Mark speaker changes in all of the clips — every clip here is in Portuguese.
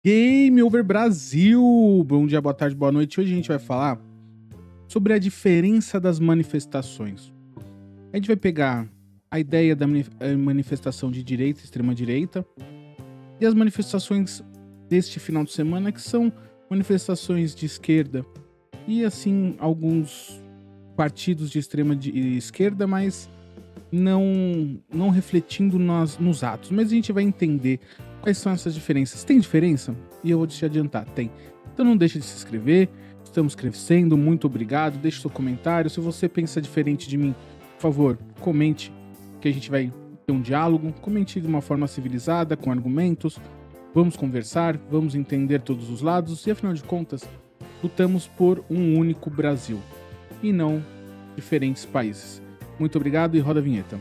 Speaker 1: Game Over Brasil! Bom dia, boa tarde, boa noite. Hoje a gente vai falar sobre a diferença das manifestações. A gente vai pegar a ideia da manifestação de direita, extrema-direita, e as manifestações deste final de semana, que são manifestações de esquerda, e assim, alguns partidos de extrema-esquerda, mas não refletindo nos atos. Mas a gente vai entender quais são essas diferenças. Tem diferença? E eu vou te adiantar, tem. Então não deixa de se inscrever, estamos crescendo, muito obrigado, deixe seu comentário. Se você pensa diferente de mim, por favor, comente, que a gente vai ter um diálogo. Comente de uma forma civilizada, com argumentos. Vamos conversar, vamos entender todos os lados e, afinal de contas, lutamos por um único Brasil e não diferentes países. Muito obrigado e roda a vinheta.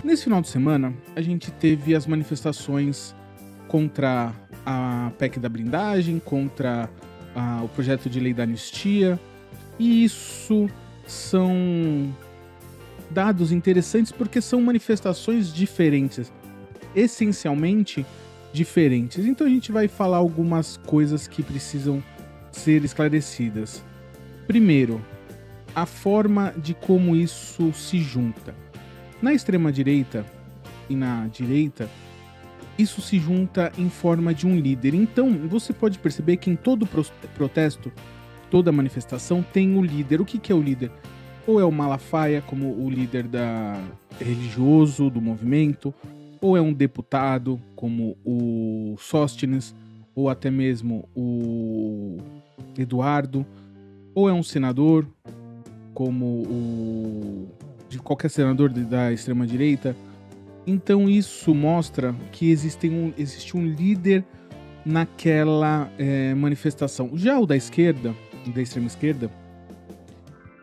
Speaker 1: Nesse final de semana, a gente teve as manifestações contra a PEC da blindagem, contra o projeto de lei da anistia, e isso são dados interessantes porque são manifestações diferentes, essencialmente diferentes. Então a gente vai falar algumas coisas que precisam ser esclarecidas. Primeiro, a forma de como isso se junta. Na extrema-direita e na direita, isso se junta em forma de um líder. Então, você pode perceber que em todo protesto, toda manifestação tem um líder. O que é o líder? Ou é o Malafaia, como o líder religioso do movimento, ou é um deputado, como o Sóstenes, ou até mesmo o Eduardo, ou é um senador, como de qualquer senador da extrema-direita. Então isso mostra que existe um líder naquela manifestação. Já o da esquerda, da extrema-esquerda,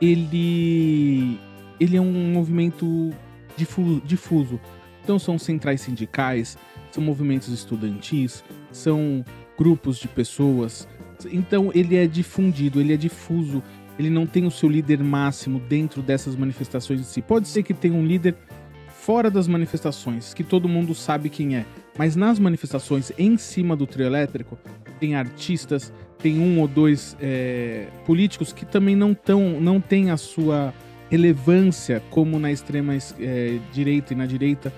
Speaker 1: ele é um movimento difuso. Então são centrais sindicais, são movimentos estudantis, são grupos de pessoas. Então ele é difundido, ele é difuso, ele não tem o seu líder máximo dentro dessas manifestações em si. Pode ser que tenha um líder fora das manifestações, que todo mundo sabe quem é, mas nas manifestações, em cima do trio elétrico, tem artistas, tem um ou dois políticos que também não têm a sua relevância como na extrema direita e na direita.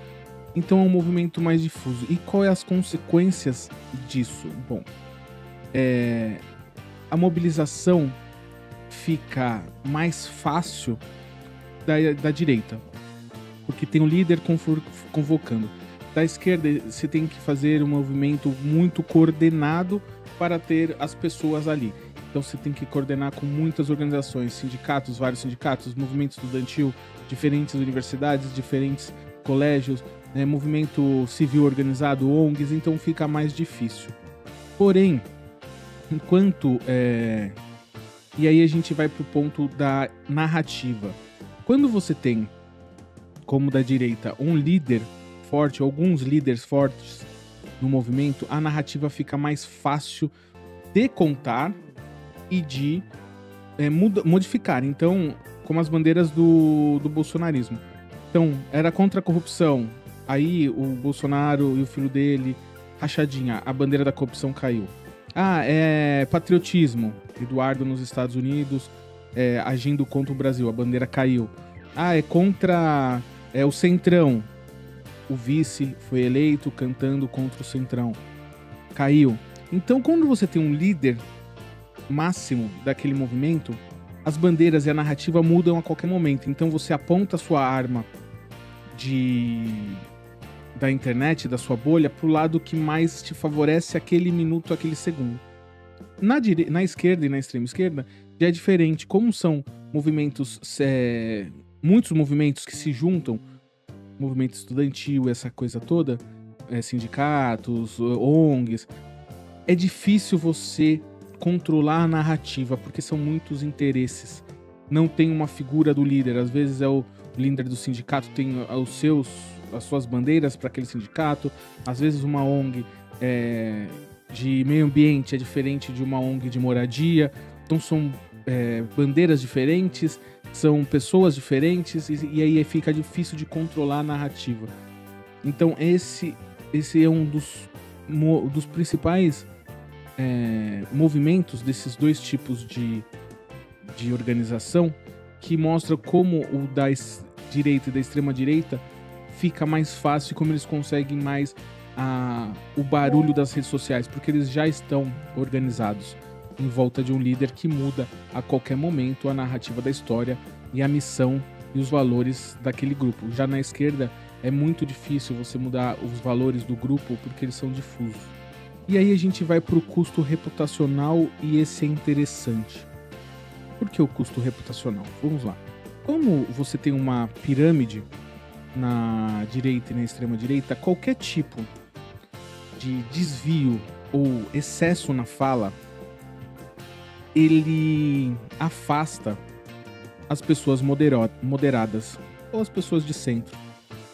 Speaker 1: Então é um movimento mais difuso. E quais as consequências disso? Bom, a mobilização fica mais fácil da direita, porque tem um líder convocando. Da esquerda, você tem que fazer um movimento muito coordenado para ter as pessoas ali. Então você tem que coordenar com muitas organizações, sindicatos, vários sindicatos, movimento estudantil, diferentes universidades, diferentes colégios, movimento civil organizado, ONGs, então fica mais difícil. Porém, enquanto... E aí a gente vai pro ponto da narrativa. Quando você tem, como da direita, um líder forte, alguns líderes fortes no movimento, a narrativa fica mais fácil de contar e de modificar. Então, como as bandeiras do bolsonarismo. Então, era contra a corrupção. Aí o Bolsonaro e o filho dele, rachadinha, a bandeira da corrupção caiu. É patriotismo. Eduardo nos Estados Unidos agindo contra o Brasil, a bandeira caiu. É contra o Centrão. O vice foi eleito cantando contra o Centrão. Caiu. Então, quando você tem um líder máximo daquele movimento, as bandeiras e a narrativa mudam a qualquer momento. Então, você aponta a sua arma da internet, da sua bolha, pro lado que mais te favorece aquele minuto, aquele segundo. Na esquerda e na extrema esquerda já é diferente. Como são movimentos, muitos movimentos que se juntam, movimento estudantil, essa coisa toda, sindicatos, ONGs, é difícil você controlar a narrativa, porque são muitos interesses. Não tem uma figura do líder. Às vezes o líder do sindicato tem as suas bandeiras para aquele sindicato. Às vezes uma ONG de meio ambiente é diferente de uma ONG de moradia. Então são bandeiras diferentes, são pessoas diferentes e aí fica difícil de controlar a narrativa. Então esse é um dos principais movimentos desses dois tipos de organização, que mostra como o da direita e da extrema direita fica mais fácil, como eles conseguem mais o barulho das redes sociais, porque eles já estão organizados em volta de um líder que muda a qualquer momento a narrativa da história e a missão e os valores daquele grupo. Já na esquerda é muito difícil você mudar os valores do grupo porque eles são difusos. E aí a gente vai para o custo reputacional, e esse é interessante. Por que o custo reputacional? Vamos lá. Como você tem uma pirâmide na direita e na extrema direita, qualquer tipo de desvio ou excesso na fala, ele afasta as pessoas moderadas ou as pessoas de centro.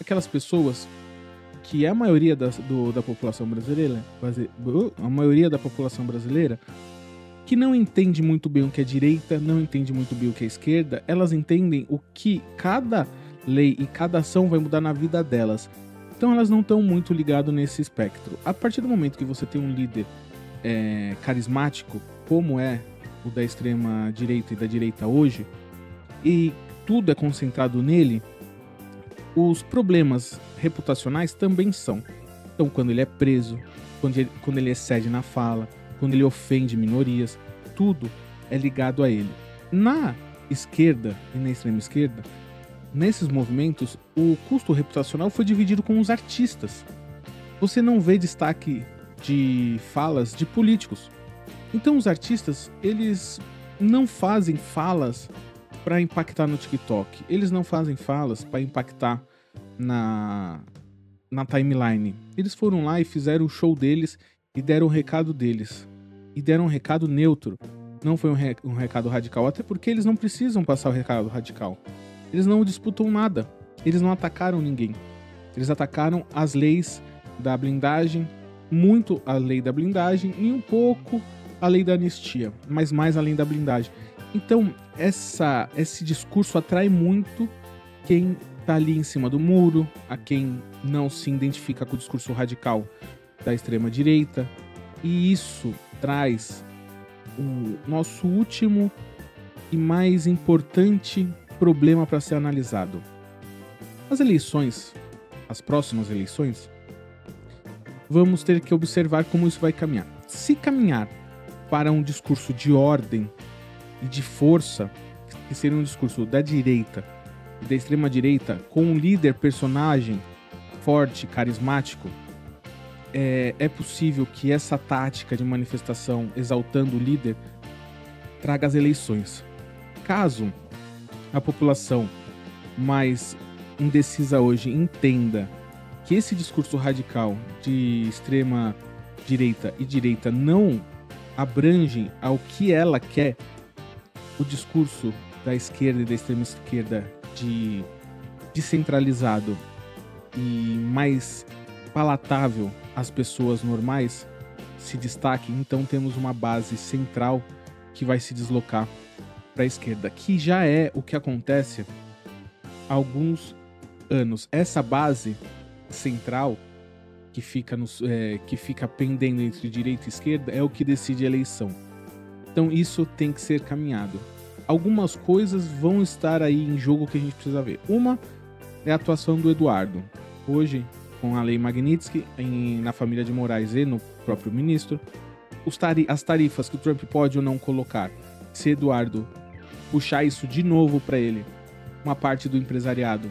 Speaker 1: Aquelas pessoas que é a maioria da população brasileira, que não entende muito bem o que é direita, não entende muito bem o que é esquerda. Elas entendem o que cada lei e cada ação vai mudar na vida delas. Então elas não estão muito ligadas nesse espectro. A partir do momento que você tem um líder carismático, como é o da extrema direita e da direita hoje, e tudo é concentrado nele, os problemas reputacionais também são. Então, quando ele é preso, quando ele excede na fala, quando ele ofende minorias, tudo é ligado a ele. Na esquerda e na extrema esquerda, nesses movimentos, o custo reputacional foi dividido com os artistas. Você não vê destaque de falas de políticos. Então os artistas, eles não fazem falas para impactar no TikTok. Eles não fazem falas para impactar na timeline. Eles foram lá e fizeram o show deles e deram o recado deles. E deram um recado neutro. Não foi um recado radical, até porque eles não precisam passar o recado radical. Eles não disputam nada. Eles não atacaram ninguém. Eles atacaram as leis da blindagem, muito a lei da blindagem e um pouco a lei da anistia, mas mais além da blindagem. Então, esse discurso atrai muito quem tá ali em cima do muro, a quem não se identifica com o discurso radical da extrema direita, e isso traz o nosso último e mais importante problema para ser analisado. As eleições, as próximas eleições, vamos ter que observar como isso vai caminhar. Se caminhar para um discurso de ordem e de força, que seria um discurso da direita e da extrema direita, com um líder personagem forte, carismático, é possível que essa tática de manifestação exaltando o líder traga as eleições. Caso a população mais indecisa hoje entenda que esse discurso radical de extrema direita e direita não abrange ao que ela quer, o discurso da esquerda e da extrema esquerda de descentralizado e mais palatável às pessoas normais se destaque, então temos uma base central que vai se deslocar para a esquerda, que já é o que acontece há alguns anos. Essa base central que fica pendendo entre direita e esquerda é o que decide a eleição. Então isso tem que ser caminhado. Algumas coisas vão estar aí em jogo que a gente precisa ver. Uma é a atuação do Eduardo. Hoje, com a lei Magnitsky, na família de Moraes e no próprio ministro, as tarifas que o Trump pode ou não colocar. Se Eduardo puxar isso de novo para ele, uma parte do empresariado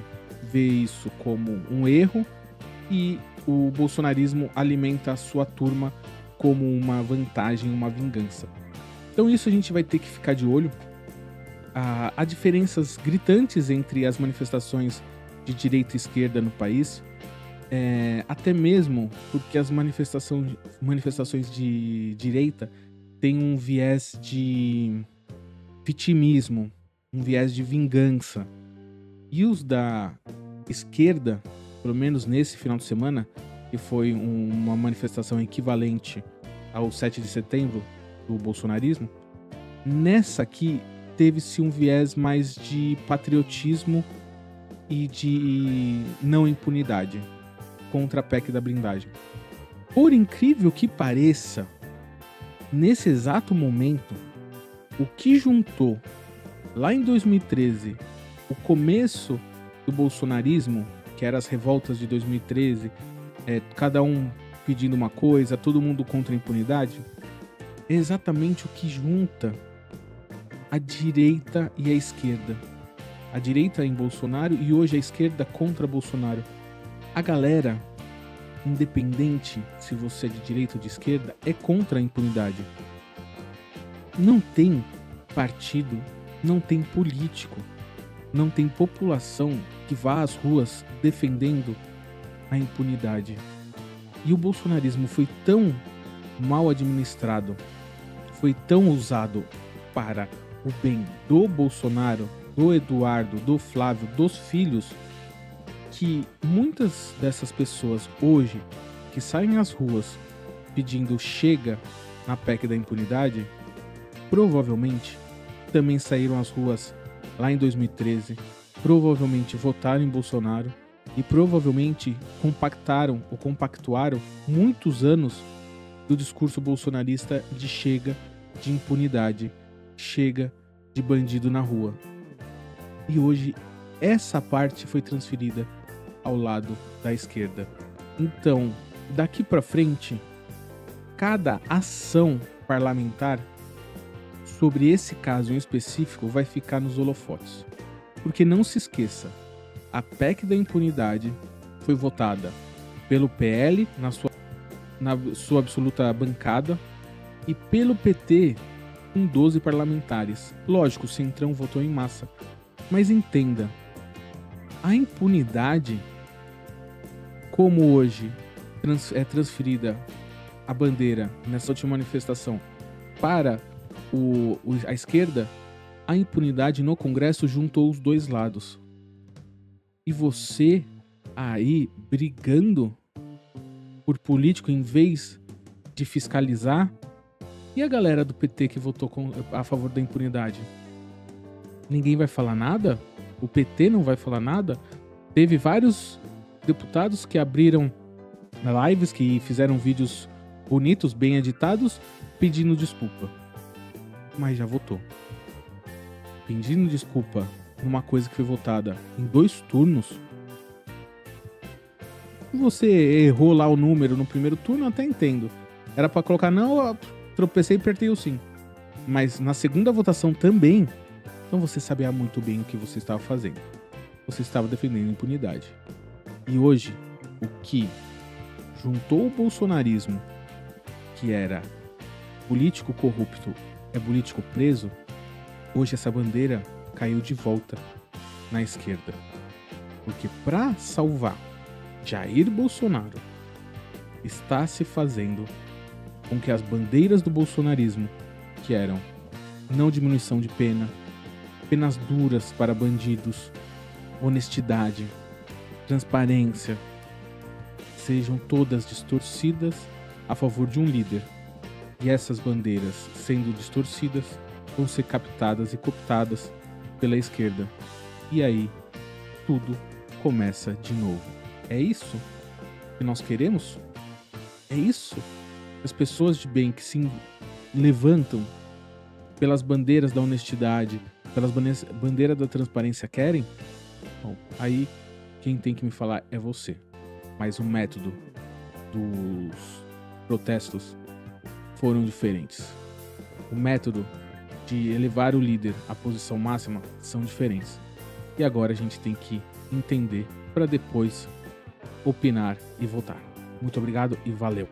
Speaker 1: vê isso como um erro e o bolsonarismo alimenta a sua turma como uma vantagem, uma vingança. Então isso a gente vai ter que ficar de olho. Há diferenças gritantes entre as manifestações de direita e esquerda no país, até mesmo porque as manifestações de direita têm um viés de vitimismo, um viés de vingança. E os da esquerda, pelo menos nesse final de semana, que foi uma manifestação equivalente ao 7 de setembro do bolsonarismo, nessa aqui teve-se um viés mais de patriotismo e de não impunidade contra a PEC da blindagem. Por incrível que pareça, nesse exato momento, o que juntou lá em 2013 o começo do bolsonarismo, que eram as revoltas de 2013, cada um pedindo uma coisa, todo mundo contra a impunidade, é exatamente o que junta a direita e a esquerda. A direita em Bolsonaro e hoje a esquerda contra Bolsonaro. A galera, independente se você é de direita ou de esquerda, é contra a impunidade. Não tem partido, não tem político, não tem população que vá às ruas defendendo a impunidade. E o bolsonarismo foi tão mal administrado, foi tão usado para o bem do Bolsonaro, do Eduardo, do Flávio, dos filhos, que muitas dessas pessoas hoje que saem às ruas pedindo chega na PEC da impunidade, provavelmente também saíram às ruas lá em 2013, provavelmente votaram em Bolsonaro e provavelmente compactuaram muitos anos do discurso bolsonarista de chega de impunidade, chega de bandido na rua. E hoje essa parte foi transferida ao lado da esquerda. Então, daqui para frente, cada ação parlamentar sobre esse caso em específico vai ficar nos holofotes. Porque não se esqueça, a PEC da impunidade foi votada pelo PL na sua absoluta bancada e pelo PT com 12 parlamentares. Lógico, o Centrão votou em massa. Mas entenda, a impunidade, como hoje é transferida a bandeira nessa última manifestação para a esquerda, a impunidade no Congresso juntou os dois lados. E você aí brigando por político em vez de fiscalizar, e a galera do PT que votou a favor da impunidade? Ninguém vai falar nada? O PT não vai falar nada? Teve vários deputados que abriram lives, que fizeram vídeos bonitos, bem editados, pedindo desculpa. Mas já votou. Pedindo desculpa numa coisa que foi votada em 2 turnos. Você errou lá o número no primeiro turno, eu até entendo. Era pra colocar não, eu tropecei e apertei o sim. Mas na segunda votação também, então você sabia muito bem o que você estava fazendo. Você estava defendendo a impunidade. E hoje, o que juntou o bolsonarismo, que era político corrupto, é político preso, hoje essa bandeira caiu de volta na esquerda. Porque para salvar Jair Bolsonaro, está se fazendo com que as bandeiras do bolsonarismo, que eram não diminuição de pena, penas duras para bandidos, honestidade, transparência, sejam todas distorcidas a favor de um líder. E essas bandeiras, sendo distorcidas, vão ser captadas e cooptadas pela esquerda. E aí, tudo começa de novo. É isso que nós queremos? É isso? As pessoas de bem que se levantam pelas bandeiras da honestidade, pelas bandeiras da transparência querem? Bom, aí quem tem que me falar é você. Mas o método dos protestos foram diferentes. O método de elevar o líder à posição máxima são diferentes. E agora a gente tem que entender para depois opinar e votar. Muito obrigado e valeu!